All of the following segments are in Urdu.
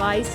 22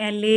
NLA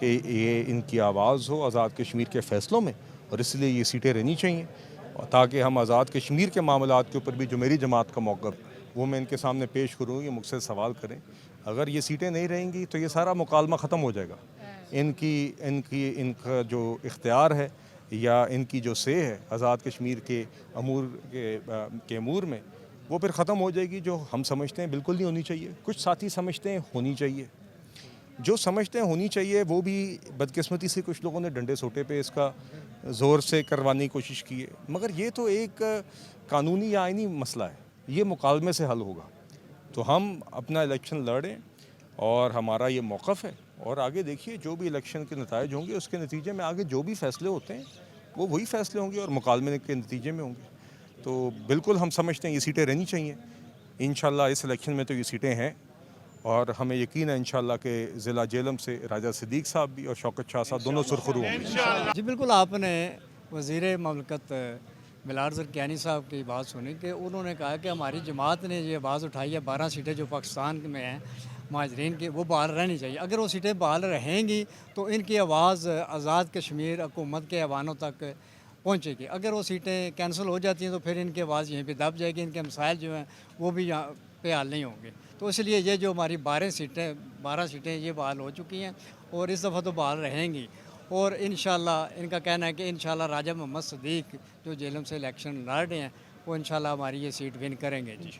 کہ یہ ان کی آواز ہو آزاد کشمیر کے فیصلوں میں، اور اس لیے یہ سیٹیں رہنی چاہیے، تاکہ ہم آزاد کشمیر کے معاملات کے اوپر بھی جو میری جماعت کا موقف وہ میں ان کے سامنے پیش کروں، یہ مجھ سے سوال کریں۔ اگر یہ سیٹیں نہیں رہیں گی تو یہ سارا مکالمہ ختم ہو جائے گا۔ ان کا جو اختیار ہے یا ان کی جو سے ہے آزاد کشمیر کے امور کے امور میں، وہ پھر ختم ہو جائے گی، جو ہم سمجھتے ہیں بالکل نہیں ہونی چاہیے، کچھ ساتھی سمجھتے ہیں ہونی چاہیے، جو سمجھتے ہیں ہونی چاہیے وہ بھی بدقسمتی سے کچھ لوگوں نے ڈنڈے سوٹے پہ اس کا زور سے کروانے کی کوشش کی ہے، مگر یہ تو ایک قانونی یا آئینی مسئلہ ہے، یہ مکالمے سے حل ہوگا۔ تو ہم اپنا الیکشن لڑیں اور ہمارا یہ موقف ہے، اور آگے دیکھیے جو بھی الیکشن کے نتائج ہوں گے اس کے نتیجے میں آگے جو بھی فیصلے ہوتے ہیں وہ وہی فیصلے ہوں گے اور مکالمے کے نتیجے میں ہوں گے۔ تو بالکل ہم سمجھتے ہیں یہ سیٹیں رہنی چاہیے، انشاءاللہ اس الیکشن میں تو یہ سیٹیں ہیں، اور ہمیں یقین ہے انشاءاللہ کہ ضلع جہلم سے راجہ صدیق صاحب بھی اور شوکت شاہ صاحب دونوں سرخرو ہوں گے۔ جی بالکل، آپ نے وزیر مملکت بلال زرکیانی صاحب کی بات سنی کہ انہوں نے کہا کہ ہماری جماعت نے یہ آواز اٹھائی ہے 12 سیٹیں جو پاکستان میں ہیں مہاجرین کی، وہ بحال رہنی چاہیے۔ اگر وہ سیٹیں بحال رہیں گی تو ان کی آواز آزاد کشمیر حکومت کے ایوانوں تک پہنچے گی۔ اگر وہ سیٹیں کینسل ہو جاتی ہیں تو پھر ان کی آواز یہیں پہ دب جائے گی، ان کے مسائل جو ہیں وہ بھی یہاں پہ حل نہیں ہوں گے۔ تو اس لیے یہ جو ہماری 12 سیٹیں یہ بحال ہو چکی ہیں اور اس دفعہ تو بحال رہیں گی، اور انشاءاللہ ان کا کہنا ہے کہ انشاءاللہ راجہ محمد صدیق جو جہلم سے الیکشن لڑ رہے ہیں وہ انشاءاللہ ہماری یہ سیٹ ون کریں گے۔ جی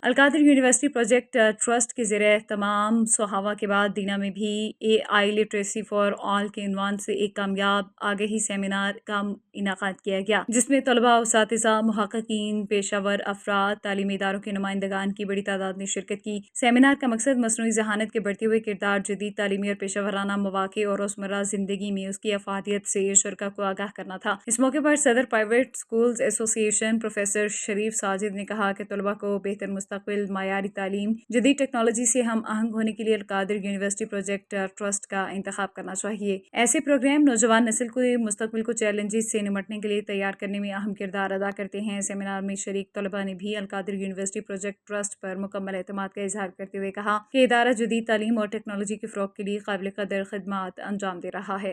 القادر یونیورسٹی پروجیکٹ ٹرسٹ کے زیر اہتمام سہاوا کے بعد دینا میں بھی اے آئی لٹریسی فار آل کے عنوان سے ایک کامیاب آگہی سیمینار کا انعقاد کیا گیا، جس میں طلباء، اساتذہ، محققین، پیشہ ور افراد، تعلیمی اداروں کے نمائندگان کی بڑی تعداد نے شرکت کی۔ سیمینار کا مقصد مصنوعی ذہانت کے بڑھتے ہوئے کردار، جدید تعلیمی اور پیشہ ورانہ مواقع اور روزمرہ زندگی میں اس کی افادیت سے شرکاء کو آگاہ کرنا تھا۔ اس موقع پر صدر پرائیویٹ اسکولز ایسوسی ایشن پروفیسر شریف ساجد نے کہا کہ طلباء کو بہتر مستقبل، معیاری تعلیم، جدید ٹیکنالوجی سے ہم آہنگ ہونے کے لیے القادر یونیورسٹی پروجیکٹ ٹرسٹ کا انتخاب کرنا چاہیے۔ ایسے پروگرام نوجوان نسل کو مستقبل کو چیلنجز سے نمٹنے کے لیے تیار کرنے میں اہم کردار ادا کرتے ہیں۔ سیمینار میں شریک طلباء نے بھی القادر یونیورسٹی پروجیکٹ ٹرسٹ پر مکمل اعتماد کا اظہار کرتے ہوئے کہا کہ ادارہ جدید تعلیم اور ٹیکنالوجی کے فروغ کے لیے قابل قدر خدمات انجام دے رہا ہے۔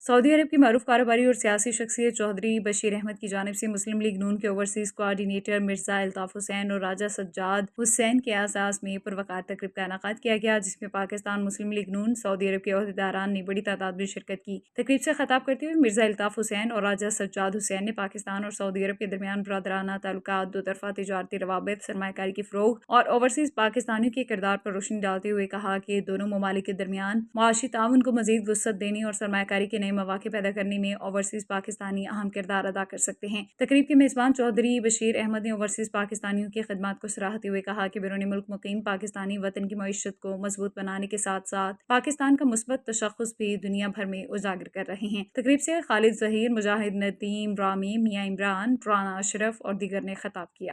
سعودی عرب کی معروف کاروباری اور سیاسی شخصیت چودھری بشیر احمد کی جانب سے مسلم لیگ نون کے اوورسیز کوآرڈینیٹر مرزا الطاف حسین اور راجہ سجاد حسین کے اعزاز میں پروقار تقریب کا انعقاد کیا گیا، جس میں پاکستان مسلم لیگ نون سعودی عرب کے عہدیداران نے بڑی تعداد میں شرکت کی۔ تقریب سے خطاب کرتے ہوئے مرزا الطاف حسین اور راجہ سجاد حسین نے پاکستان اور سعودی عرب کے درمیان برادرانہ تعلقات، دو طرفہ تجارتی روابط، سرمایہ کاری کے فروغ اور اوورسیز پاکستانیوں کے کردار پر روشنی ڈالتے ہوئے کہا کہ دونوں ممالک کے درمیان معاشی تعاون کو مزید وسعت دینے اور سرمایہ کاری کے نئے مواقع پیدا کرنے میں اوورسیز پاکستانی اہم کردار ادا کر سکتے ہیں۔ تقریب کے میزبان چودھری بشیر احمد نے اوورسیز پاکستانیوں کی خدمات کو سراہتے ہوئے کہا کہ بیرون ملک مقیم پاکستانی وطن کی معیشت کو مضبوط بنانے کے ساتھ ساتھ پاکستان کا مثبت تشخص بھی دنیا بھر میں اجاگر کر رہے ہیں۔ تقریب سے خالد ظہیر، مجاہد ندیم رامی، میاں عمران، رانا اشرف اور دیگر نے خطاب کیا۔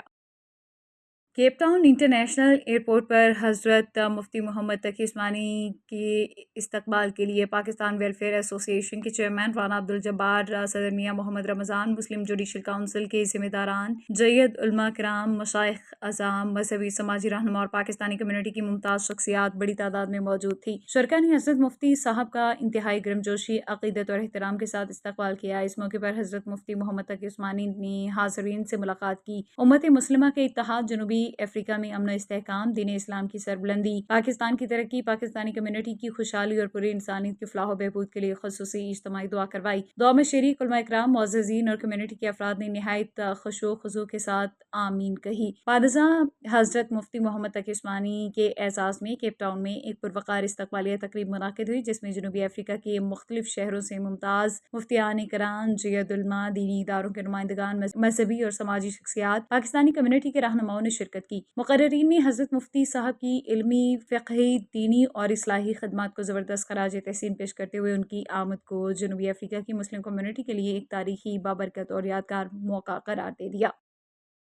کیپ ٹاؤن انٹرنیشنل ایئرپورٹ پر حضرت مفتی محمد تقی عثمانی کے استقبال کے لیے پاکستان ویلفیئر ایسوسی ایشن کے چیئرمین رانا عبدالجبار، صدر میاں محمد رمضان، مسلم جوڈیشل کونسل کے ذمہ داران، جید علماء کرام، مشائخ اعظام، مذہبی سماجی رہنما اور پاکستانی کمیونٹی کی ممتاز شخصیات بڑی تعداد میں موجود تھی۔ شرکاء نے حضرت مفتی صاحب کا انتہائی گرمجوشی، عقیدت اور احترام کے ساتھ استقبال کیا۔ اس موقع پر حضرت مفتی محمد تقی عثمانی نے حاضرین سے ملاقات کی۔ امت مسلمہ کے اتحاد، جنوبی افریقہ میں امن و استحکام، دین اسلام کی سربلندی، پاکستان کی ترقی، پاکستانی کمیونٹی کی خوشحالی اور پوری انسانیت کی فلاح و بہبود کے لیے خصوصی اجتماعی دعا کروائی۔ دعا میں شریک علماء کرام، معززین اور کمیونٹی کے افراد نے نہایت خشوع و خضوع کے ساتھ آمین کہی۔ بعد ازاں حضرت مفتی محمد تقی عثمانی کے اعزاز میں کیپ ٹاؤن میں ایک پروقار استقبالیہ تقریب منعقد ہوئی، جس میں جنوبی افریقہ کے مختلف شہروں سے ممتاز مفتیان کرام، جید علماء، دینی اداروں کے نمائندگان، مذہبی اور سماجی شخصیات، پاکستانی کمیونٹی کے رہنماؤں نے شرکت کی۔ مقررین نے حضرت مفتی صاحب کی علمی، فقہی، دینی اور اصلاحی خدمات کو زبردست خراج تحسین پیش کرتے ہوئے ان کی آمد کو جنوبی افریقہ کی مسلم کمیونٹی کے لیے ایک تاریخی، بابرکت اور یادگار موقع قرار دے دیا۔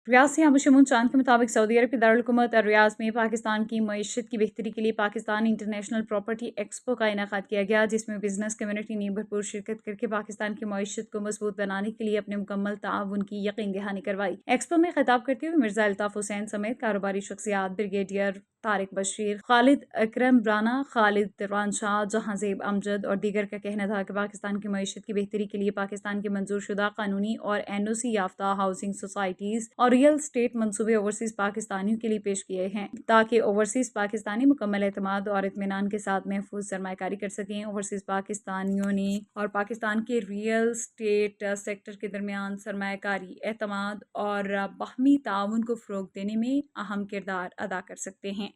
ریاض سے ابو شمون چاند کے مطابق سعودی عرب کے دارالحکومت الریاض میں پاکستان کی معیشت کی بہتری کے لیے پاکستان انٹرنیشنل پراپرٹی ایکسپو کا انعقاد کیا گیا، جس میں بزنس کمیونٹی نے بھرپور شرکت کر کے پاکستان کی معیشت کو مضبوط بنانے کے لیے اپنے مکمل تعاون کی یقین دہانی کروائی۔ ایکسپو میں خطاب کرتے ہوئے مرزا الطاف حسین سمیت کاروباری شخصیات، بریگیڈیئر طارق بشیر، خالد اکرم رانا، خالد رانشاہ، جہانزیب امجد اور دیگر کا کہنا تھا کہ پاکستان کی معیشت کی بہتری کے لیے پاکستان کے منظور شدہ قانونی اور NOC یافتہ ہاؤسنگ سوسائٹیز اور ریئل اسٹیٹ منصوبے اوورسیز پاکستانیوں کے لیے پیش کیے ہیں تاکہ اوورسیز پاکستانی مکمل اعتماد اور اطمینان کے ساتھ محفوظ سرمایہ کاری کر سکیں۔ اوورسیز پاکستانیوں نے اور پاکستان کے ریئل اسٹیٹ سیکٹر کے درمیان سرمایہ کاری، اعتماد اور باہمی تعاون کو فروغ دینے میں اہم کردار ادا کر سکتے ہیں۔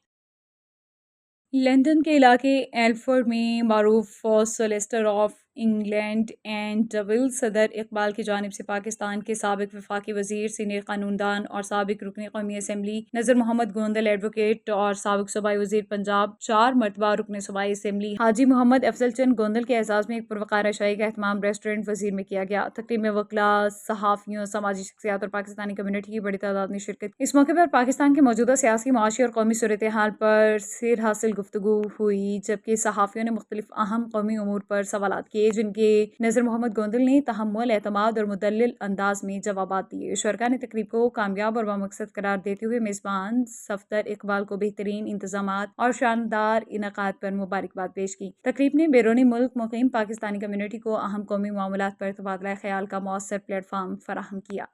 لندن کے علاقے ایلفورڈ میں معروف سولیسٹر آف انگلینڈ اینڈ ویلز صدر اقبال کی جانب سے پاکستان کے سابق وفاقی وزیر، سینئر قانون اور سابق رکن قومی اسمبلی نذر محمد گوندل ایڈوکیٹ اور سابق صوبائی وزیر پنجاب، 4 مرتبہ رکن صوبائی اسمبلی حاجی محمد افضل چند گوندل کے اعزاز میں ایک پروقار عشائی کا اہتمام ریسٹورنٹ وزیر میں کیا گیا۔ تقریب میں وکلاء، صحافیوں، سماجی شخصیات اور پاکستانی کمیونٹی کی بڑی تعداد نے شرکت کی۔ اس موقع پر پاکستان کے موجودہ سیاسی، معاشی اور قومی صورتحال پر سیر حاصل گفتگو ہوئی، جبکہ صحافیوں نے مختلف اہم قومی امور پر سوالات کیے جن کے نذر محمد گوندل نے تحمل، اعتماد اور مدلل انداز میں جوابات دیے۔ شرکاء نے تقریب کو کامیاب اور بامقصد قرار دیتے ہوئے میزبان صفدر اقبال کو بہترین انتظامات اور شاندار انعقاد پر مبارکباد پیش کی۔ تقریب نے بیرون ملک مقیم پاکستانی کمیونٹی کو اہم قومی معاملات پر تبادلہ خیال کا مؤثر پلیٹ فارم فراہم کیا۔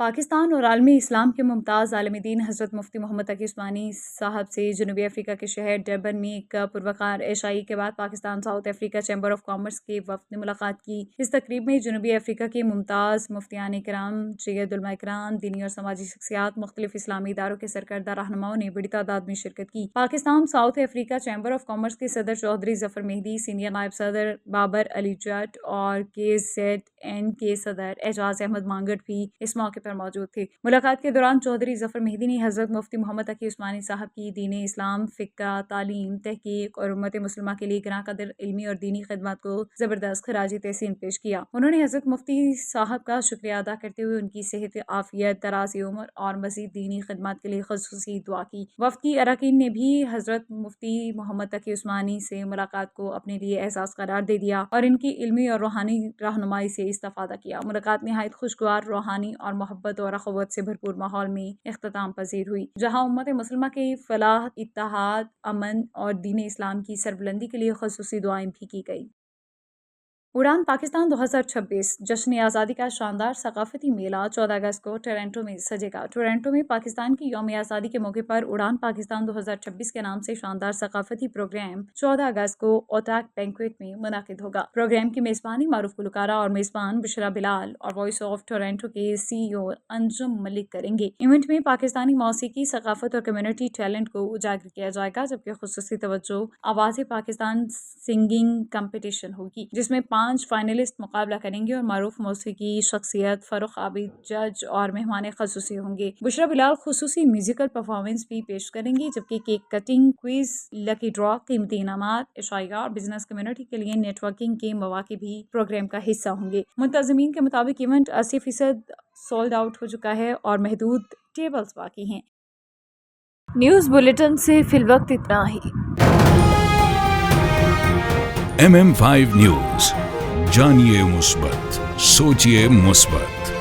پاکستان اور عالم اسلام کے ممتاز عالم دین حضرت مفتی محمد تقی عثمانی صاحب سے جنوبی افریقہ کے شہر ڈربن میں ایک پروقار عشائی کے بعد Pakistan South Africa chamber of commerce کے وفد نے ملاقات کی۔ اس تقریب میں جنوبی افریقہ کے ممتاز مفتیان کرام، جید علماء کرام، دینی اور سماجی شخصیات، مختلف اسلامی اداروں کے سرکردہ رہنماؤں نے بڑی تعداد میں شرکت کی۔ Pakistan South Africa chamber of commerce کے صدر چودھری ظفر مہدی، سینئر نائب صدر بابر علی جٹ اور KZN کے صدر اعجاز احمد مانگٹ بھی اس موقع پر موجود تھے۔ ملاقات کے دوران چودھری ظفر مہدی نے حضرت مفتی محمد تقی عثمانی صاحب کی دین اسلام، فقہ، تعلیم، تحقیق اور امت مسلمہ کے لیے گراں قدر علمی اور دینی خدمات کو زبردست خراج تحسین پیش کیا۔ انہوں نے حضرت مفتی صاحب کا شکریہ ادا کرتے ہوئے ان کی صحت، عافیت، دراز عمر اور مزید دینی خدمات کے لیے خصوصی دعا کی۔ وفد کی اراکین نے بھی حضرت مفتی محمد تقی عثمانی سے ملاقات کو اپنے لیے اعزاز قرار دے دیا اور ان کی علمی اور روحانی رہنمائی سے استفادہ کیا۔ ملاقات نہایت خوشگوار، روحانی اور محبت اور اخوت سے بھرپور ماحول میں اختتام پذیر ہوئی، جہاں امت مسلمہ کے فلاح، اتحاد، امن اور دین اسلام کی سربلندی کے لیے خصوصی دعائیں بھی کی گئی۔ اڑان پاکستان 2026 جشن آزادی کا شاندار ثقافتی میلہ 14 اگست کو ٹورنٹو میں سجے گا۔ ٹورنٹو میں پاکستان کی یوم آزادی کے موقع پر اڑان پاکستان 2026 کے نام سے شاندار ثقافتی پروگرام 14 اگست کو اوٹاک بینکویٹ میں منعقد ہوگا۔ پروگرام کی میزبانی معروف گلوکارہ اور میزبان بشرا بلال اور وائس آف ٹورنٹو کے CEO انجم ملک کریں گے۔ ایونٹ میں پاکستانی موسیقی، ثقافت اور کمیونٹی ٹیلنٹ کو اجاگر کیا جائے گا، جبکہ خصوصی توجہ آواز پاکستان سنگنگ کمپٹیشن ہوگی، جس میں 5 فائنلسٹ مقابلہ کریں گے اور معروف موسیقی شخصیت فاروق عابد جج اور مہمان خصوصی ہوں گے۔ بشرا بلال خصوصی میوزیکل پرفارمنس بھی پیش کریں گی، جبکہ کیک کٹنگ، کوئز، لکی ڈرا، قیمتی انعامات، عشائیہ اور بزنس کمیونٹی کے لیے نیٹ ورکنگ کے مواقع بھی پروگرام کا حصہ ہوں گے۔ منتظمین کے مطابق ایونٹ 80% سولڈ آؤٹ ہو چکا ہے اور محدود ٹیبلز باقی ہیں۔ نیوز بلیٹن سے فی الوقت اتنا ہی۔ MM5 نیوز، جانیے مثبت، سوچیے مثبت۔